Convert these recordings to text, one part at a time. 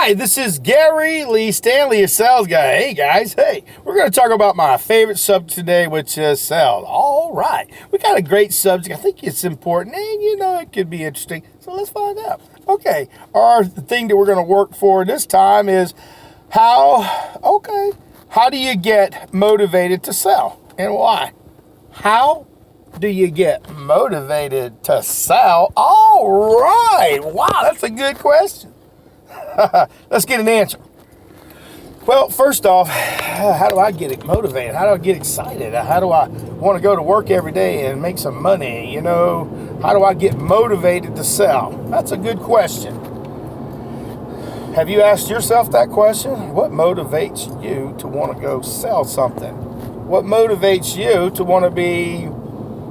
Hi, this is Gary Lee Stanley, a sales guy. Hey guys, we're going to talk about my favorite subject today, which is sales. All right, we got a great subject. I think it's important, and it could be interesting. So let's find out. Okay, our thing that we're going to work for this time is how do you get motivated to sell and why? How do you get motivated to sell? All right, wow, that's a good question. Let's get an answer. Well, first off, how do I get motivated? How do I get excited? How do I want to go to work every day and make some money? How do I get motivated to sell? That's a good question. Have you asked yourself that question? What motivates you to want to go sell something? What motivates you to want to be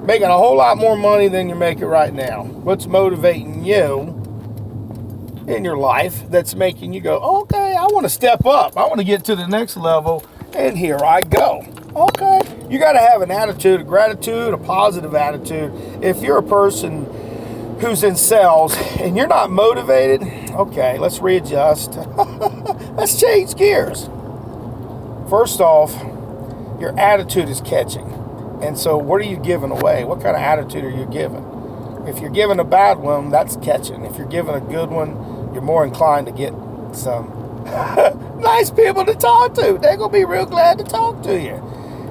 making a whole lot more money than you're making right now? What's motivating you in your life that's making you go, okay, I want to step up. I want to get to the next level, and here I go. Okay, you got to have an attitude of gratitude, a positive attitude. If you're a person who's in sales and you're not motivated, okay, let's readjust. Let's change gears. First off, your attitude is catching. And so what are you giving away? What kind of attitude are you giving? If you're giving a bad one, that's catching. If you're giving a good one, you're more inclined to get some nice people to talk to. They're going to be real glad to talk to you.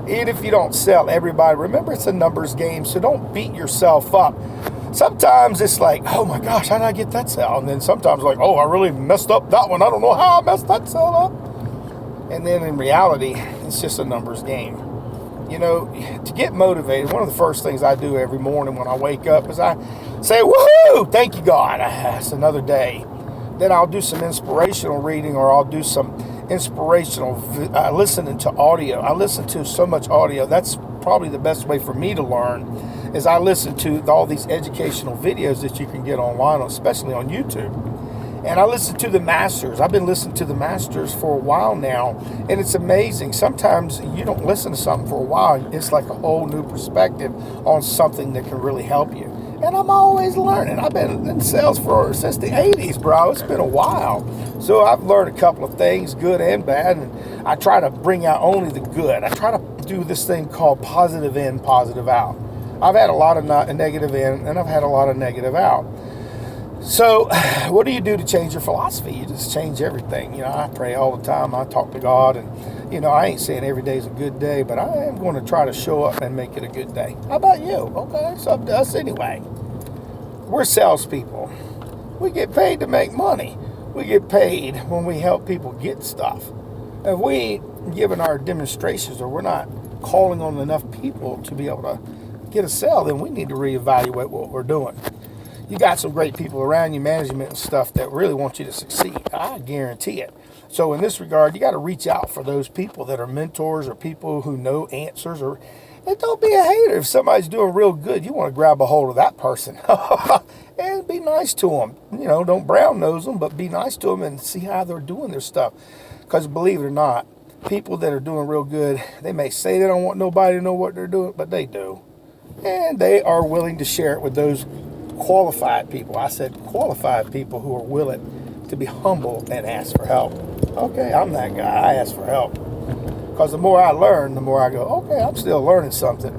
Even if you don't sell everybody, remember it's a numbers game, so don't beat yourself up. Sometimes it's like, oh my gosh, how did I get that sale? And then sometimes like, oh, I really messed up that one. I don't know how I messed that sale up. And then in reality, it's just a numbers game. To get motivated, one of the first things I do every morning when I wake up is I say, woohoo, thank you, God. It's another day. Then I'll do some inspirational reading, or I'll do some inspirational listening to audio. I listen to so much audio. That's probably the best way for me to learn, is I listen to all these educational videos that you can get online, especially on YouTube. And I listen to the masters. I've been listening to the masters for a while now, and it's amazing. Sometimes you don't listen to something for a while. It's like a whole new perspective on something that can really help you. And I'm always learning. I've been in sales since the 80s, bro. It's been a while. So I've learned a couple of things, good and bad, and I try to bring out only the good. I try to do this thing called positive in, positive out. I've had a lot of negative in, and I've had a lot of negative out. So what do you do to change your philosophy? You just change everything. I pray all the time. I talk to God, and I ain't saying every day is a good day, but I am going to try to show up and make it a good day. How about you? Okay, it's up to us anyway. We're salespeople. We get paid to make money. We get paid when we help people get stuff. If we ain't giving our demonstrations, or we're not calling on enough people to be able to get a sale, then we need to reevaluate what we're doing. You got some great people around you, management and stuff, that really want you to succeed. I guarantee it. So in this regard, you got to reach out for those people that are mentors or people who know answers. And don't be a hater. If somebody's doing real good, you want to grab a hold of that person and be nice to them. Don't brown nose them, but be nice to them and see how they're doing their stuff. Because believe it or not, people that are doing real good, they may say they don't want nobody to know what they're doing, but they do. And they are willing to share it with those qualified people. I said qualified people who are willing to be humble and ask for help. Okay, I'm that guy. I ask for help. Because the more I learn, the more I go, okay, I'm still learning something.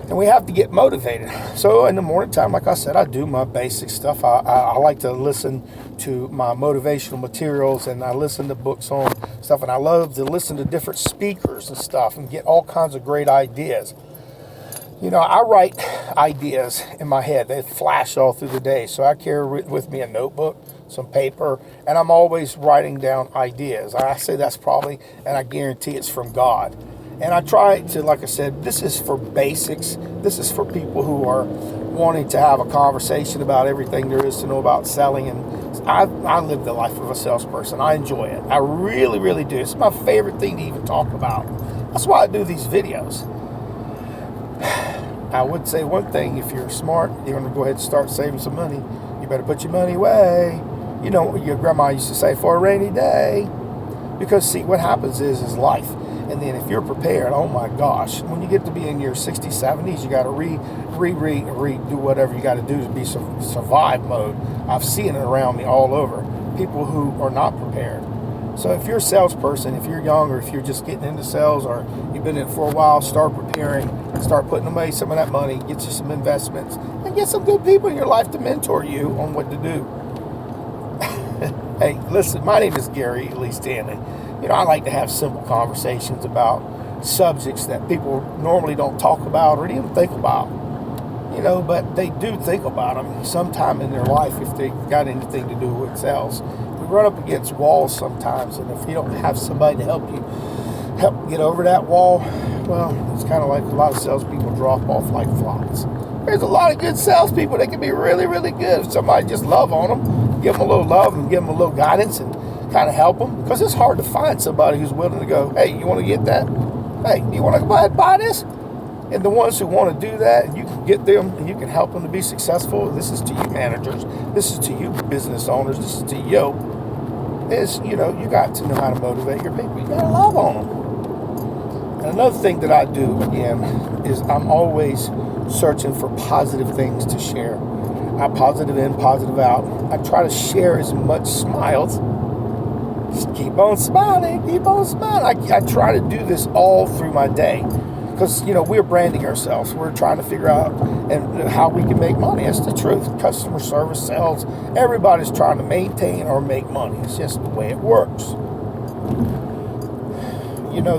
And we have to get motivated. So in the morning time, like I said, I do my basic stuff. I like to listen to my motivational materials, and I listen to books on stuff, and I love to listen to different speakers and stuff and get all kinds of great ideas. I write ideas in my head. They flash all through the day. So I carry with me a notebook, some paper, and I'm always writing down ideas. I say that's probably, and I guarantee it's from God. And I try to, like I said, this is for basics. This is for people who are wanting to have a conversation about everything there is to know about selling. And I live the life of a salesperson. I enjoy it. I really, really do. It's my favorite thing to even talk about. That's why I do these videos. I would say one thing: if you're smart, you're going to go ahead and start saving some money. You better put your money away. Your grandma used to say, for a rainy day. Because see, what happens is life. And then if you're prepared, oh my gosh, when you get to be in your 60s, 70s, you got to redo whatever you got to do to be survive mode. I've seen it around me all over. people who are not prepared. So if you're a salesperson, if you're young, or if you're just getting into sales, or you've been in it for a while, start preparing, start putting away some of that money, get you some investments, and get some good people in your life to mentor you on what to do. Hey, listen, my name is Gary Lee Stanley. I like to have simple conversations about subjects that people normally don't talk about or even think about. But they do think about them sometime in their life if they got anything to do with sales. We run up against walls sometimes, and if you don't have somebody to help get over that wall, well, it's kind of like a lot of salespeople drop off like flies. There's a lot of good salespeople that can be really, really good if somebody just love on them, give them a little love and give them a little guidance and kind of help them, because it's hard to find somebody who's willing to go, hey, you want to get that? Hey, you want to go ahead and buy this? And the ones who want to do that, and you can get them and you can help them to be successful. This is to you managers. This is to you business owners. This is to you. You got to know how to motivate your people. You got to love on them. And another thing that I do, again, is I'm always searching for positive things to share. I'm positive in, positive out. I try to share as much smiles. Just keep on smiling, keep on smiling. I try to do this all through my day. Because, we're branding ourselves. We're trying to figure out how we can make money. That's the truth. Customer service, sales, everybody's trying to maintain or make money. It's just the way it works.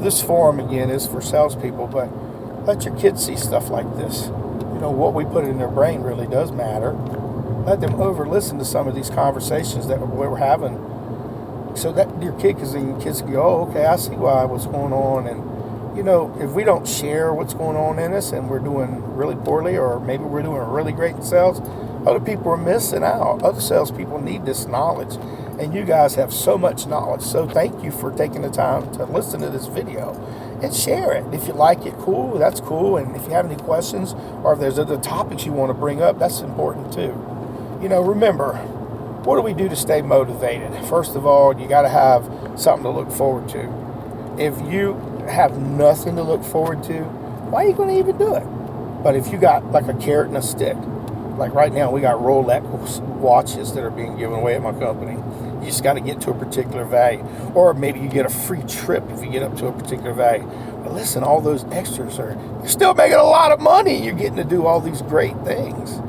This forum, again, is for salespeople, but let your kids see stuff like this. What we put in their brain really does matter. Let them listen to some of these conversations that we're having, so that your kids can go, oh, okay, I see what's going on. And if we don't share what's going on in us and we're doing really poorly, or maybe we're doing really great in sales, other people are missing out. Other salespeople need this knowledge, and you guys have so much knowledge. So thank you for taking the time to listen to this video and share it. If you like it, cool, that's cool. And if you have any questions, or if there's other topics you want to bring up, that's important too. Remember, what do we do to stay motivated? First of all, you got to have something to look forward to. If you have nothing to look forward to, why are you going to even do it? But if you got like a carrot and a stick, like right now we got Rolex watches that are being given away at my company. You just got to get to a particular value, or maybe you get a free trip if you get up to a particular value. But listen, all those extras you're still making a lot of money. You're getting to do all these great things,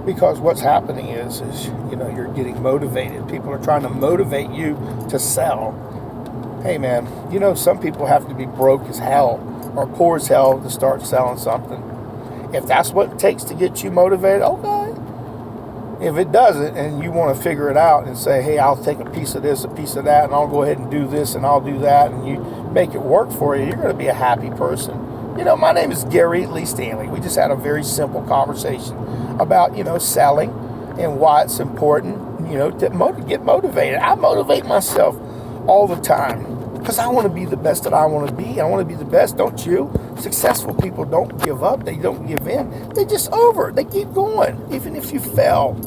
because what's happening is you're getting motivated. People are trying to motivate you to sell. Hey man, some people have to be broke as hell or poor as hell to start selling something. If that's what it takes to get you motivated, okay. If it doesn't, and you want to figure it out and say, hey, I'll take a piece of this, a piece of that, and I'll go ahead and do this and I'll do that, and you make it work for you, you're going to be a happy person. My name is Gary Lee Stanley. We just had a very simple conversation about, selling and why it's important, to get motivated. I motivate myself all the time, because I want to be the best that I want to be. I want to be the best, don't you? Successful people don't give up. They don't give in. They just they keep going, even if you fail.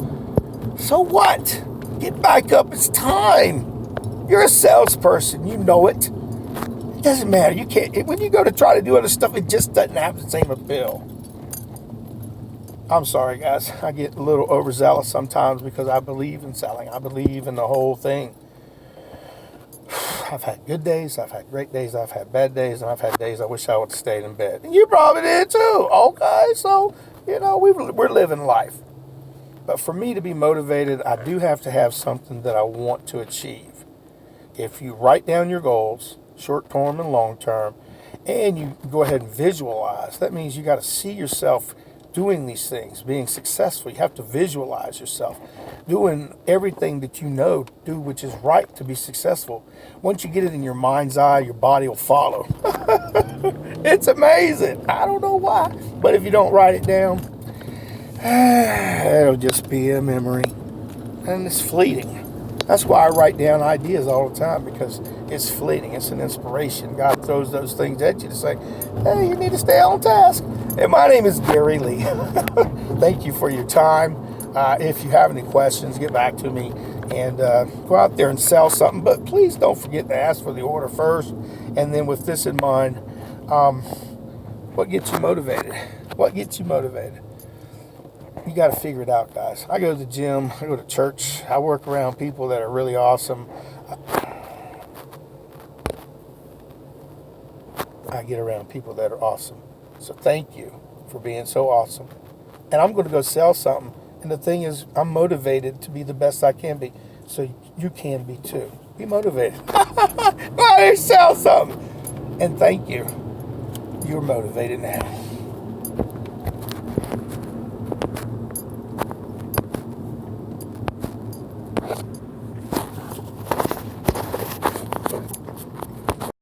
So what? Get back up. It's time. You're a salesperson. You know it. It doesn't matter. You can't. When you go to try to do other stuff, it just doesn't have the same appeal. I'm sorry, guys. I get a little overzealous sometimes because I believe in selling. I believe in the whole thing. I've had good days, I've had great days, I've had bad days, and I've had days I wish I would have stayed in bed. And you probably did too, okay? So, we're living life. But for me to be motivated, I do have to have something that I want to achieve. If you write down your goals, short-term and long-term, and you go ahead and visualize, that means you got to see yourself doing these things, being successful. You have to visualize yourself doing everything that do which is right to be successful. Once you get it in your mind's eye, your body will follow. It's amazing. I don't know why, but if you don't write it down, it'll just be a memory, and it's fleeting. That's why I write down ideas all the time, because it's fleeting. It's an inspiration. God throws those things at you to say, hey, you need to stay on task. And my name is Gary Lee. Thank you for your time. If you have any questions, get back to me, and go out there and sell something. But please don't forget to ask for the order first. And then with this in mind, what gets you motivated? What gets you motivated? You got to figure it out, guys. I go to the gym. I go to church. I work around people that are really awesome. I get around people that are awesome. So thank you for being so awesome. And I'm going to go sell something. And the thing is, I'm motivated to be the best I can be. So you can be too. Be motivated. Go out there and sell something. And thank you. You're motivated now.